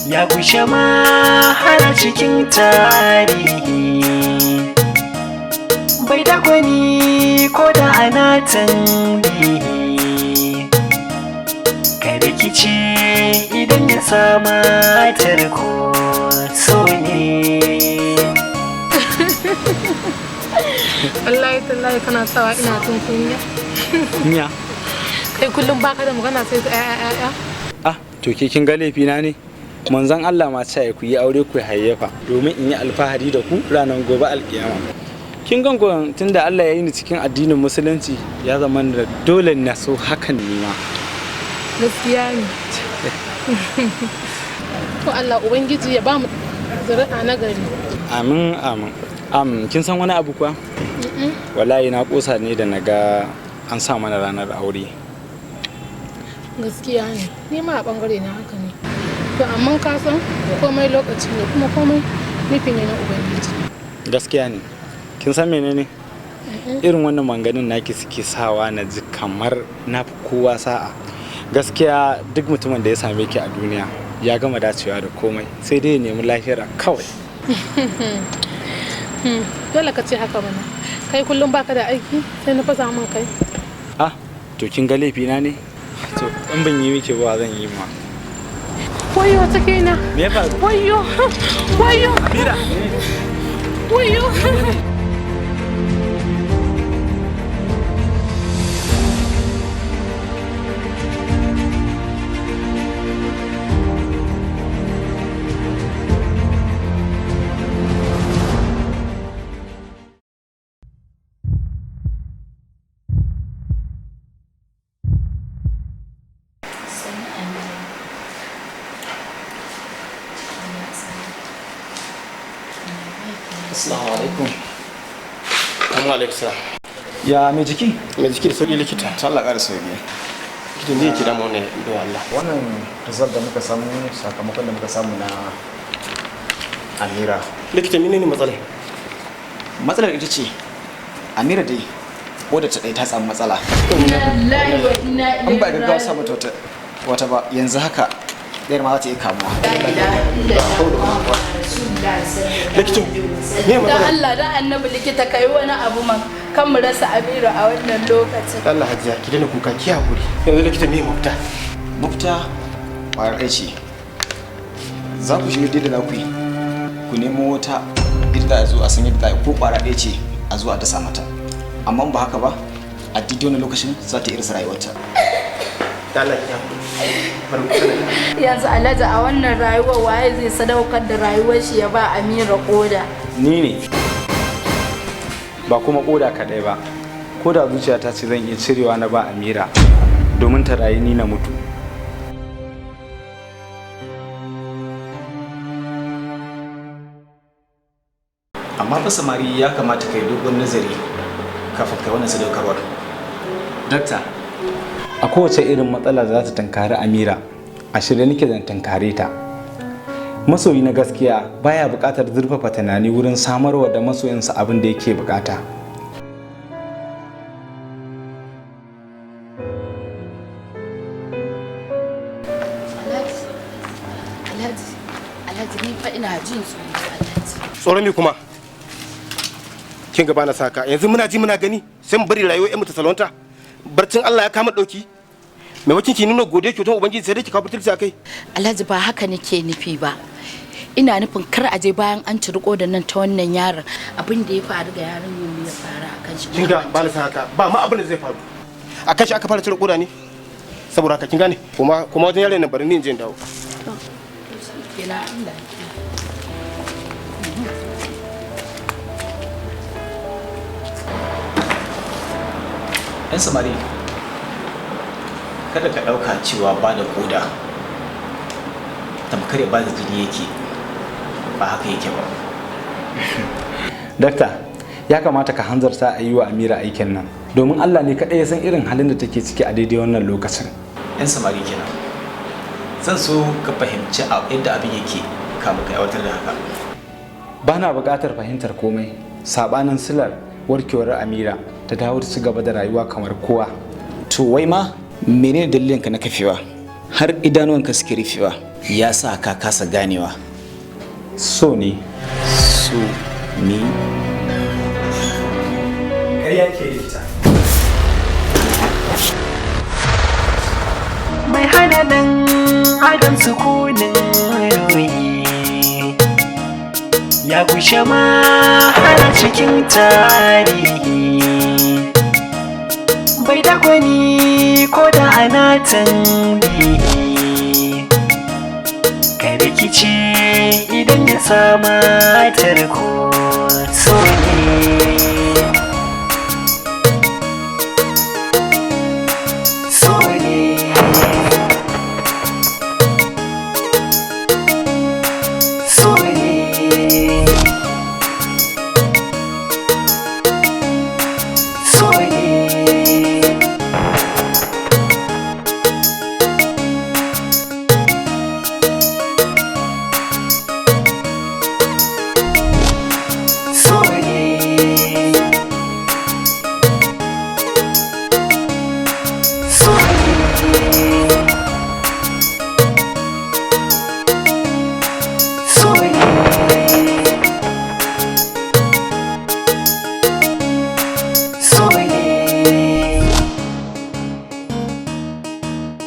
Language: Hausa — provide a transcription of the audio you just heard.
ya gushe ma har cikin tarihi, bai da gwani ko da ana tambihi, ka rikice idan ya sama tarko so ne. Wallahi tallahi kana sawa ina tun kunya. Kunya? Kai kullum baka da magana sai ta ƴaƴa. Ah, to ke kin ga laifina ne? Manzon Allah ma ce ku yi aure ku hayyafa domin in yi alfahari da ku ranar gobe alkiyama. Kin gan gon tunda Allah ya yi ni cikin addinin musulunci ya zama da dole na so hakan ne ma. Gaskiya ne. To Allah ubangiji ya ba mu zuri'a na gari. Amin amin. Kin san wani abu kuwa? Wallahi na kosa ne da naga an sa mana ranar aure. Gaskiya ne. Ni ma a bangare na haka ne. To amma ka san komai lokaci ne kuma komai nufi ne na ubangiji. Gaskiya ne. Kin san menene? Irin wannan manganin naki suke sawa na ji kamar na fi kowa sa'a. Gaskiya duk mutumin da ya same ki a duniya ya gama dacewa da komai sai dai ya nemi lafiyar kawai. Dole ka ce haka mana. Kai kullum baka da aiki sai na fasa min kai. Ah, to kin ga laifina ne? To in ban yi miki ba zan yi ma. Wayo take na. Me ya faru? Wayo. Wayo. Amira. Wayo. Assalamu alaikum. Assalamu alaikum. Ya mai jiki? Mai jiki da sauki likita. Allah ƙara sauki. Likita ne yake damu ne da Allah. Wannan result da muka samu sakamakon da muka samu na Amira. Likita menene matsalar? Matsalar ita ce Amira dai wadda ta ɗaya ta samu matsala. An ba gaggawa sa mata wata ba yanzu haka ɗayar ma za ta iya kamuwa. Likita me Dan matsalar? Allah dan annabi likita kai wani abu man kan mu rasa Amira a wannan lokacin. Allah hajiya ki daina kuka ki hakuri. Yanzu likita me mafita? Mafita ƙwayar ɗaya ce. Za ku shiga da za ku yi. Ku nemo wata ita za a zo a san yadda za a yi ko ƙwara ɗaya ce a zo a dasa mata. Amma ba haka ba a daidai wani lokacin za ta irisa rayuwarta. Allah ki hakuri. Yanzu Alhaji a wannan rayuwar waye zai sadaukar da rayuwar shi ya ba Amira koda. Ni ne. Ba kuma koda kadai ba. Koda zuciyata ce zan iya cirewa na ba Amira domin ta rayu ni na mutu. Amma fa samari ya kamata kai dogon nazari kafin kai wannan sadaukarwar. Dakta, A kowace irin matsala za ta tankari Amira, a shirye nake zan tankare ta. Masoyi na gaskiya baya buƙatar zurfafa tunani wurin samarwa da masoyinsa abin da yake buƙata. Alhaji ni fa ina jin tsoro Alhaji. Tsoron me kuma? Kin ga bana saka. Yanzu muna ji muna gani sai mu bari rayuwar ƴan mu ta salwanta. Barcin Allah ya kama dauki. Maimakon ki nuna godiya kyautar ubangiji sai dai ki kawo butulci akai. Alhaji ba haka nake nufi ba. Ina nufin kar a je bayan an ci riko da nan ta wannan yaron abin da ya faru ga yaron yin ya faru akan shi. Kin ga bana saka. Ba ma abin da zai faru. Akan shi aka fara cire koda ne. Saboda haka kin gane? Kuma wajen yaron nan bari ni in je in dawo. Kenan Allah. 'yan samari kada ka ɗauka cewa ba da koda tamkar ba da jini yake ba haka yake ba. Dakta, ya kamata ka hanzarta a yi wa Amira aikin nan domin Allah ne kaɗai ya san irin halin da take ciki a daidai wannan lokacin. 'yan samari kenan zan so ka fahimci yadda abin yake kafin ka aiwatar da haka. Ba na buƙatar fahimtar komai saɓanin silar warkewar Amira ta dawo ta ci gaba da rayuwa kamar kowa. To wai ma menene dalilin ka na kafewa har idanuwanka suke rufewa? ya sa ka kasa ganewa? So ne. So ne? Ƙarya ke likita. mai hana nan adam sukunin ruhi ya gushe ma har cikin tarihi bai da gwani ko da ana tambihi ka rikici idan ya sama tarko so ne